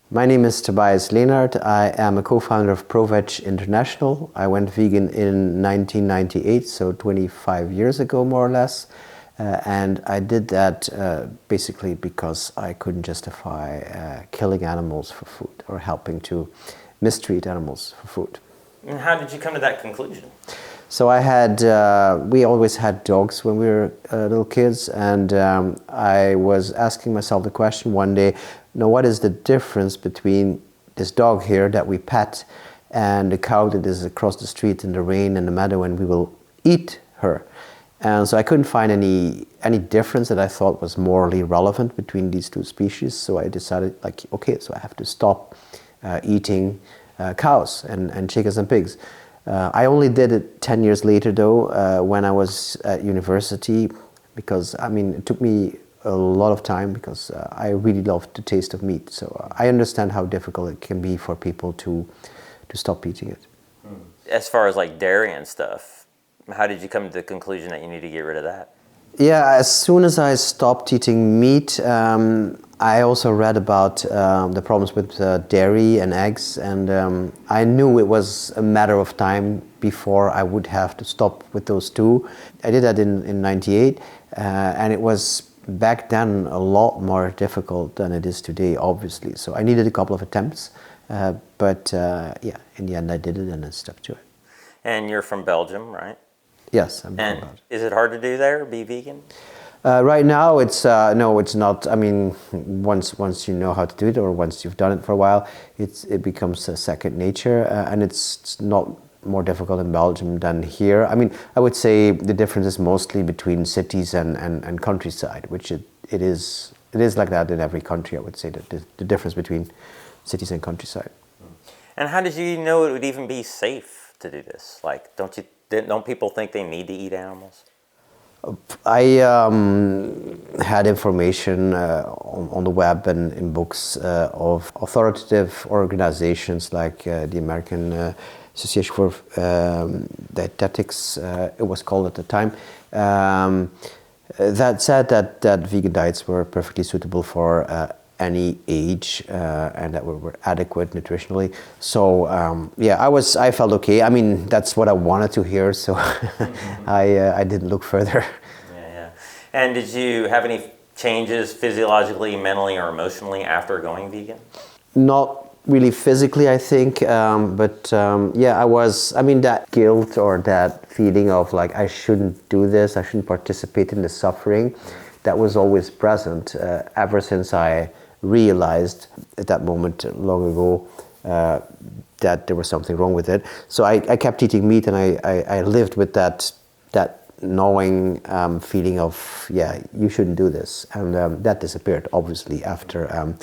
My name is Tobias Leenaert. I am a co-founder of ProVeg International. I went vegan in 1998, so 25 years ago more or less. And I did that basically because I couldn't justify killing animals for food or helping to mistreat animals for food. And how did you come to that conclusion? So we always had dogs when we were little kids, and I was asking myself the question one day, what is the difference between this dog here that we pet and the cow that is across the street in the rain and the meadow and we will eat her? And so I couldn't find any difference that I thought was morally relevant between these two species. So I decided, okay, so I have to stop eating cows and chickens and pigs. I only did it 10 years later though, when I was at university, because it took me a lot of time because I really loved the taste of meat. So I understand how difficult it can be for people to stop eating it. As far as like dairy and stuff, how did you come to the conclusion that you need to get rid of that? Yeah, as soon as I stopped eating meat, I also read about the problems with dairy and eggs, and I knew it was a matter of time before I would have to stop with those two. I did that in 98, and it was back then a lot more difficult than it is today, obviously. So I needed a couple of attempts, but in the end I did it and I stuck to it. And you're from Belgium, right? Yes, I'm from Belgium. And is it hard to do there, be vegan? Right now, no, it's not. Once you know how to do it, or once you've done it for a while, it becomes a second nature, and it's not more difficult in Belgium than here. I would say the difference is mostly between cities and countryside, which it is like that in every country. I would say that the difference between cities and countryside. And how did you know it would even be safe to do this? Like, don't people think they need to eat animals? I had information on the web and in books of authoritative organizations like the American Association for Dietetics, it was called at the time, that said that vegan diets were perfectly suitable for any age and that were adequate nutritionally. So I felt okay. That's what I wanted to hear, so I didn't look further. Yeah. And did you have any changes physiologically, mentally, or emotionally after going vegan? Not really physically, I think, but I was, that guilt or that feeling of like, I shouldn't do this, I shouldn't participate in the suffering, that was always present ever since I realized at that moment long ago that there was something wrong with it. So I kept eating meat, and I lived with that gnawing feeling of, you shouldn't do this, and that disappeared obviously after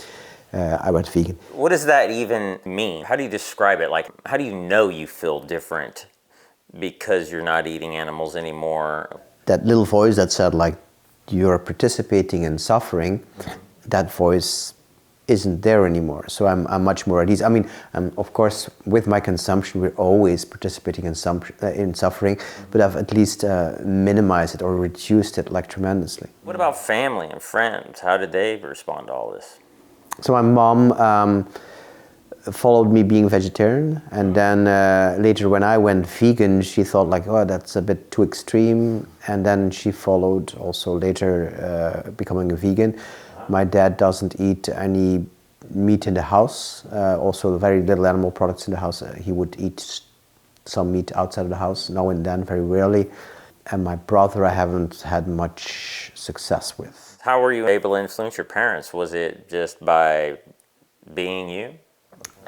I went vegan. What does that even mean? How do you describe it? Like, how do you know you feel different because you're not eating animals anymore? That little voice that said like, you're participating in suffering, that voice isn't there anymore. So I'm much more at ease. Of course, with my consumption, we're always participating in suffering, but I've at least minimized it or reduced it tremendously. What about family and friends? How did they respond to all this? So my mom followed me being vegetarian, and then later when I went vegan, she thought like, oh, that's a bit too extreme, and then she followed also later becoming a vegan. My dad doesn't eat any meat in the house, also very little animal products in the house. He would eat some meat outside of the house, now and then, very rarely. And my brother I haven't had much success with. How were you able to influence your parents? Was it just by being you?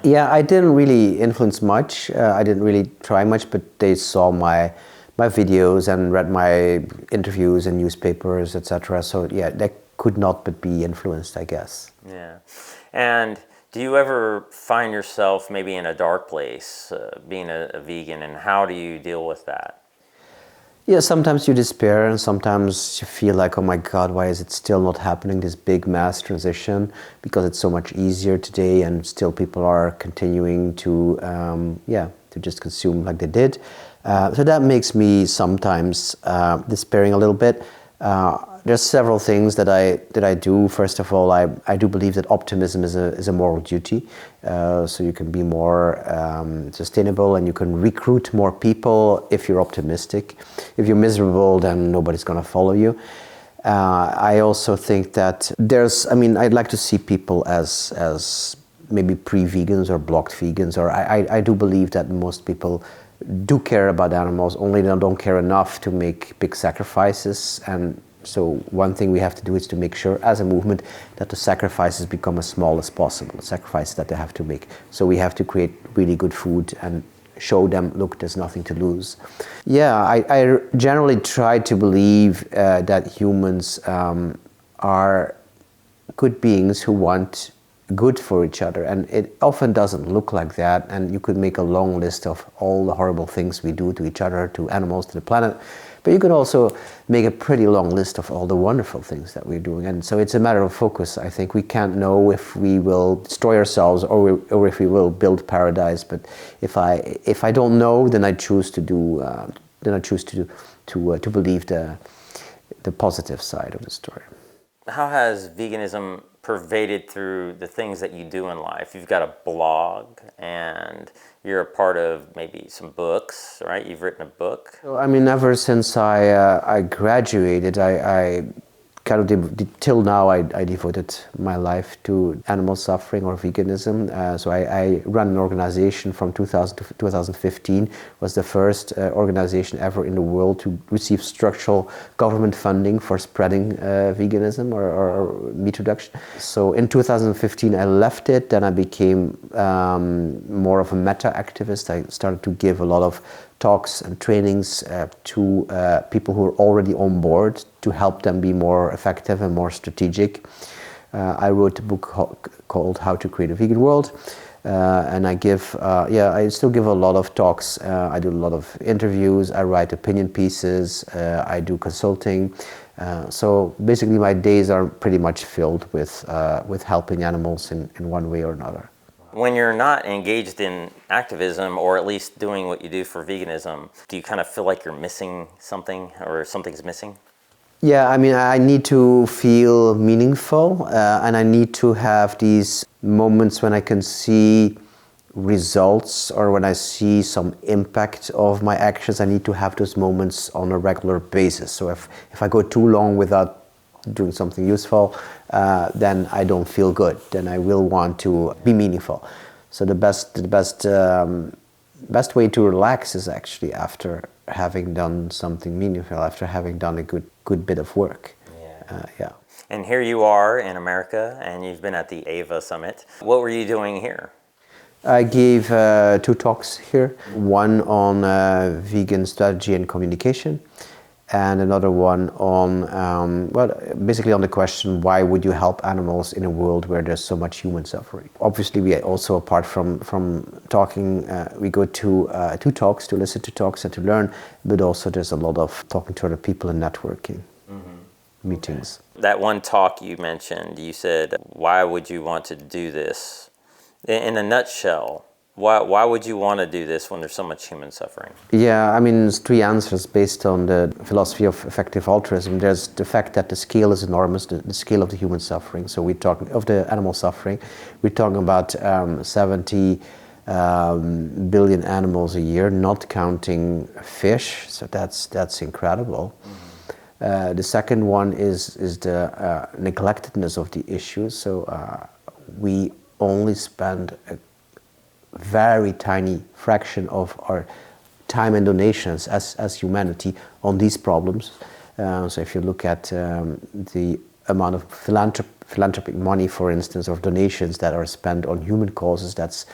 Yeah, I didn't really influence much. I didn't really try much, but they saw my videos and read my interviews in newspapers, etc. So yeah, they could not but be influenced, I guess. Yeah. And do you ever find yourself maybe in a dark place being a vegan, and how do you deal with that? Yeah, sometimes you despair, and sometimes you feel like, oh my God, why is it still not happening, this big mass transition? Because it's so much easier today, and still people are continuing to just consume like they did. So that makes me sometimes despairing a little bit. there's several things that I do. First of all, I do believe that optimism is a moral duty. So you can be more sustainable and you can recruit more people if you're optimistic. If you're miserable, then nobody's going to follow you. I also think that I'd like to see people as maybe pre-vegans or blocked vegans, or I do believe that most people do care about animals, only they don't care enough to make big sacrifices. And so one thing we have to do is to make sure as a movement that the sacrifices become as small as possible, the sacrifices that they have to make. So we have to create really good food and show them, look, there's nothing to lose. Yeah, I generally try to believe that humans are good beings who want good for each other, and it often doesn't look like that, and you could make a long list of all the horrible things we do to each other, to animals, to the planet, but you could also make a pretty long list of all the wonderful things that we're doing. And so it's a matter of focus. I think we can't know if we will destroy ourselves or if we will build paradise, but if I don't know, then I choose to believe the positive side of the story. How has veganism pervaded through the things that you do in life? You've got a blog and you're a part of maybe some books, right? You've written a book. Ever since I graduated, I kind of till now I devoted my life to animal suffering or veganism. So I run an organization from 2000 to 2015. Was the first organization ever in the world to receive structural government funding for spreading veganism or meat reduction. So in 2015 I left it, then I became more of a meta activist. I started to give a lot of talks and trainings to people who are already on board to help them be more effective and more strategic. I wrote a book called How to Create a Vegan World, and I still give a lot of talks. I do a lot of interviews, I write opinion pieces, I do consulting. So basically my days are pretty much filled with helping animals in one way or another. When you're not engaged in activism, or at least doing what you do for veganism, do you kind of feel like you're missing something, or something's missing? Yeah, I need to feel meaningful, and I need to have these moments when I can see results, or when I see some impact of my actions. I need to have those moments on a regular basis. So if I go too long without doing something useful, then I don't feel good. Then I will want to be meaningful. So the best way to relax is actually after having done something meaningful, after having done a good bit of work. Yeah. And here you are in America, and you've been at the AVA Summit. What were you doing here? I gave 2 talks here, one on vegan strategy and communication, and another one on, basically on the question, why would you help animals in a world where there's so much human suffering? Obviously, we also, apart from talking, we go to 2 talks to listen to talks and to learn, but also there's a lot of talking to other people and networking, meetings. That one talk you mentioned, you said, why would you want to do this? In a nutshell, why would you want to do this when there's so much human suffering? Yeah, there's 3 answers based on the philosophy of effective altruism. There's the fact that the scale is enormous, the scale of the human suffering. So we're talking of the animal suffering. We're talking about 70 billion animals a year, not counting fish. So that's incredible. The second one is the neglectedness of the issue. So we only spend a very tiny fraction of our time and donations as humanity on these problems. So if you look at the amount of philanthropic money, for instance, or donations that are spent on human causes, that's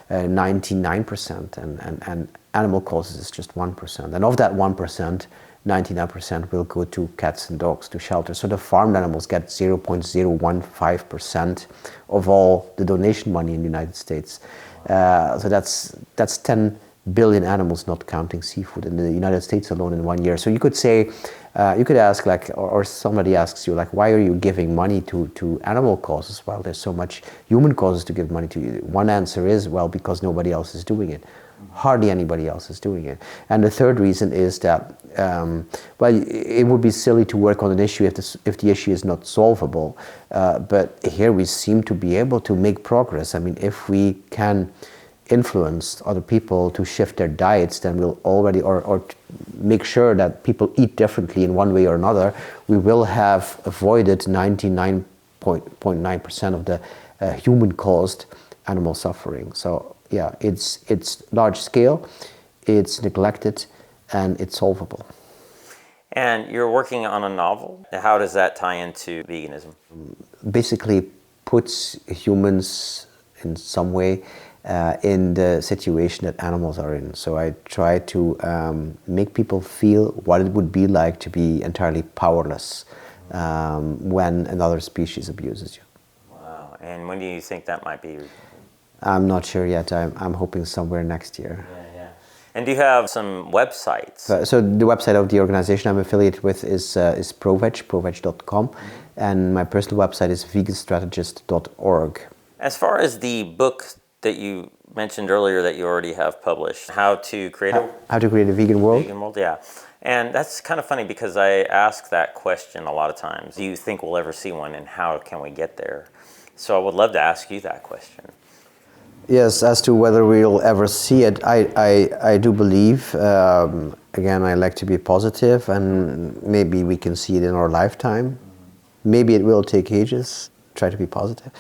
99%, and animal causes is just 1%. And of that 1%, 99% will go to cats and dogs, to shelters. So the farmed animals get 0.015% of all the donation money in the United States. So that's 10 billion animals, not counting seafood, in the United States alone in 1 year. So you could say, you could ask, or somebody asks you, why are you giving money to animal causes while there's so much human causes to give money to? One answer is, well, because nobody else is doing it. Hardly anybody else is doing it. And the third reason is that, well, it would be silly to work on an issue if the issue is not solvable. But here we seem to be able to make progress. I mean, if we can influence other people to shift their diets, then we'll already, or make sure that people eat differently in one way or another, we will have avoided 99.9% of the human-caused animal suffering. So yeah, it's large scale, it's neglected, and it's solvable. And you're working on a novel. How does that tie into veganism? Basically puts humans in some way in the situation that animals are in. So I try to make people feel what it would be like to be entirely powerless when another species abuses you. Wow. And when do you think that might be? I'm not sure yet. I'm hoping somewhere next year. Yeah. And do you have some websites? So the website of the organization I'm affiliated with is proveg.com, and my personal website is veganstrategist.org. As far as the book that you mentioned earlier that you already have published, How to Create a Vegan World? Vegan World, yeah. And that's kind of funny because I ask that question a lot of times. Do you think we'll ever see one, and how can we get there? So I would love to ask you that question. Yes, as to whether we'll ever see it, I do believe, again, I like to be positive, and maybe we can see it in our lifetime. Maybe it will take ages. Try to be positive.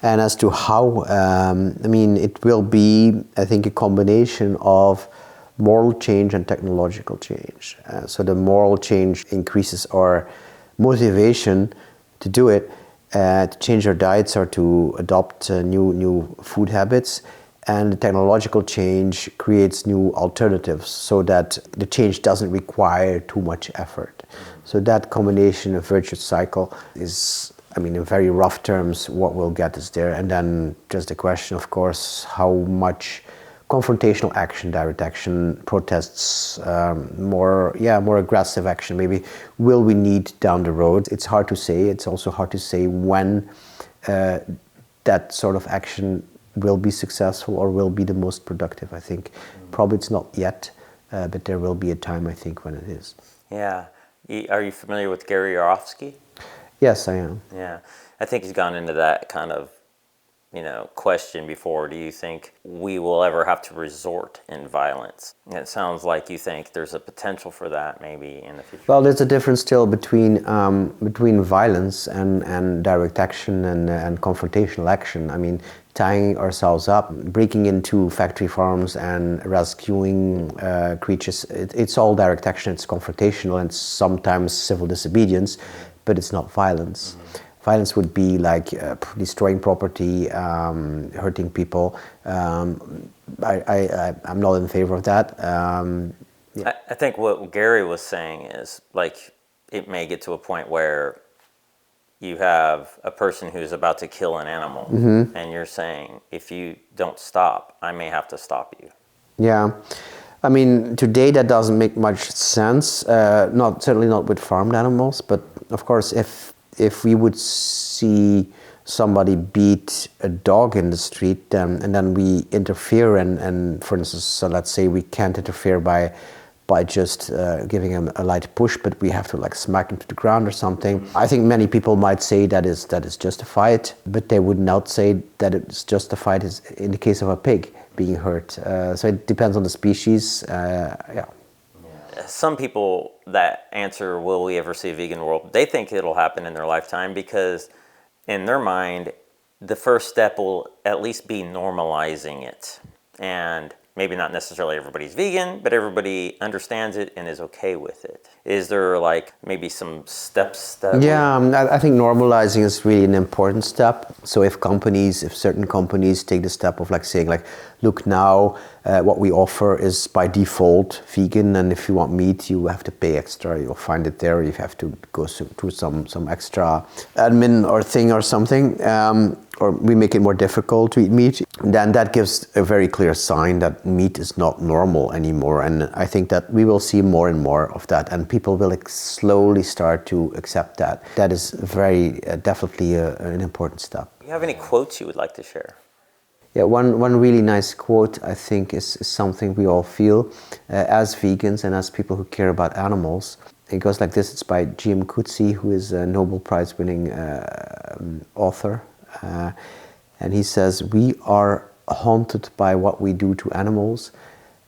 And as to how, I mean, it will be, I think, a combination of moral change and technological change. So the moral change increases our motivation to do it, to change our diets or to adopt new food habits. And the technological change creates new alternatives so that the change doesn't require too much effort. So that combination of virtuous cycle is, I mean, in very rough terms, what will get us there. And then just the question, of course, how much confrontational action, direct action, protests, more aggressive action, maybe, will we need down the road? It's hard to say. It's also hard to say when that sort of action will be successful or will be the most productive, I think. Probably it's not yet, but there will be a time, I think, when it is. Yeah. Are you familiar with Gary Yourofsky? Yes, I am. Yeah. I think he's gone into that kind of, question before. Do you think we will ever have to resort in violence? It sounds like you think there's a potential for that maybe in the future. Well, there's a difference still between violence and direct action and confrontational action. I mean, tying ourselves up, breaking into factory farms and rescuing creatures, it's all direct action, it's confrontational and sometimes civil disobedience, but it's not violence. Violence would be like destroying property, hurting people. I'm not in favor of that. I think what Gary was saying is, like, it may get to a point where you have a person who's about to kill an animal, and you're saying, if you don't stop, I may have to stop you. Yeah. I mean, today that doesn't make much sense. Certainly not with farmed animals, but of course, if we would see somebody beat a dog in the street, and then we interfere, and for instance, so let's say we can't interfere by just giving him a light push, but we have to like smack him to the ground or something. I think many people might say that is justified, but they would not say that it's justified in the case of a pig being hurt. So it depends on the species. Yeah. Some people that answer, will we ever see a vegan world? They think it'll happen in their lifetime because in their mind, the first step will at least be normalizing it. And maybe not necessarily everybody's vegan, but everybody understands it and is okay with it. Is there like maybe some steps that... Yeah, I think normalizing is really an important step. So if certain companies take the step of like saying like, look, now what we offer is by default vegan, and if you want meat, you have to pay extra. You'll find it there. You have to go through some extra admin or thing or something. Or we make it more difficult to eat meat, then that gives a very clear sign that meat is not normal anymore. And I think that we will see more and more of that, and people will slowly start to accept that. That is very definitely an important step. Do you have any quotes you would like to share? Yeah, one really nice quote, I think, is something we all feel as vegans and as people who care about animals. It goes like this. It's by Jim Coetzee, who is a Nobel Prize winning author. And he says, "We are haunted by what we do to animals,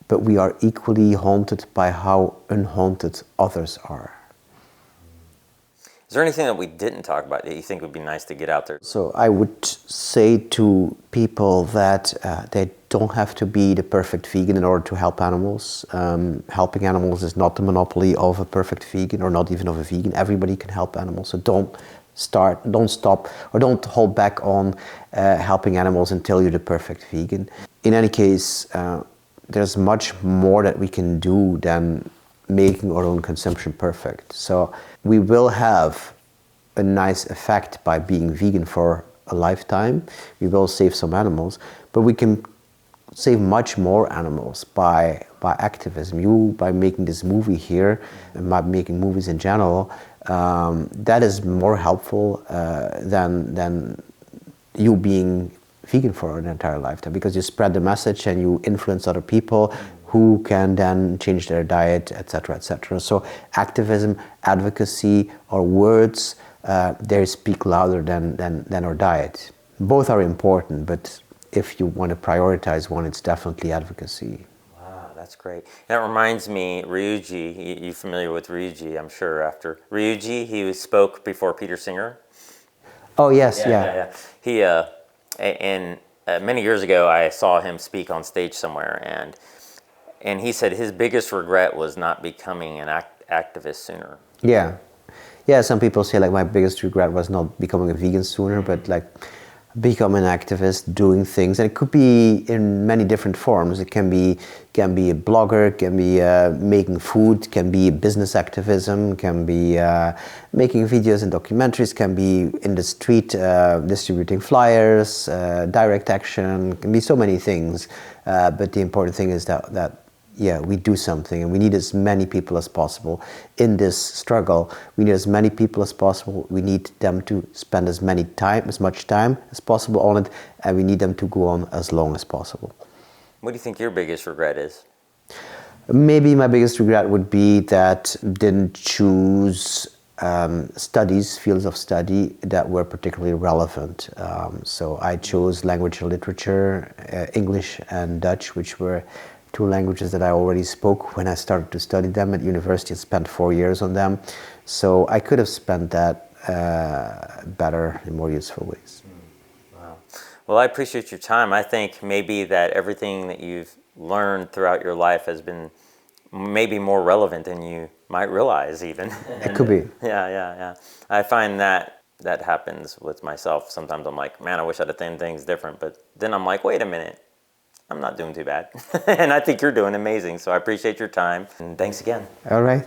but we are equally haunted by how unhaunted others are." Is there anything that we didn't talk about that you think would be nice to get out there? So I would say to people that they don't have to be the perfect vegan in order to help animals. Helping animals is not the monopoly of a perfect vegan or not even of a vegan. Everybody can help animals. So don't stop, or don't hold back on helping animals until you're the perfect vegan. In any case, there's much more that we can do than making our own consumption perfect. So we will have a nice effect by being vegan for a lifetime. We will save some animals, but we can save much more animals by activism. By making this movie here, and by making movies in general, that is more helpful than you being vegan for an entire lifetime, because you spread the message and you influence other people who can then change their diet, etc., etc. So activism, advocacy, or words, they speak louder than our diet. Both are important, but if you want to prioritize one, it's definitely advocacy. Wow, that's great. That reminds me, Ryuji, you're familiar with Ryuji, I'm sure. After Ryuji, he spoke before Peter Singer. Oh yes, yeah. He and many years ago, I saw him speak on stage somewhere, and he said his biggest regret was not becoming an activist sooner. Yeah, some people say like my biggest regret was not becoming a vegan sooner, but like become an activist, doing things, and it could be in many different forms. It can be a blogger, can be making food, can be business activism, can be making videos and documentaries, can be in the street distributing flyers, direct action, can be so many things. But the important thing is that we do something, and we need as many people as possible in this struggle. We need as many people as possible. We need them to spend as much time as possible on it, and we need them to go on as long as possible. What do you think your biggest regret is? Maybe my biggest regret would be that I didn't choose fields of study that were particularly relevant. So I chose language and literature, English and Dutch, which were two languages that I already spoke when I started to study them at university. I spent 4 years on them. So I could have spent that better in more useful ways. Wow. Well, I appreciate your time. I think maybe that everything that you've learned throughout your life has been maybe more relevant than you might realize even. It could be. Yeah. I find that happens with myself. Sometimes I'm like, man, I wish I'd have done things different. But then I'm like, wait a minute. I'm not doing too bad. And I think you're doing amazing. So I appreciate your time. And thanks again. All right.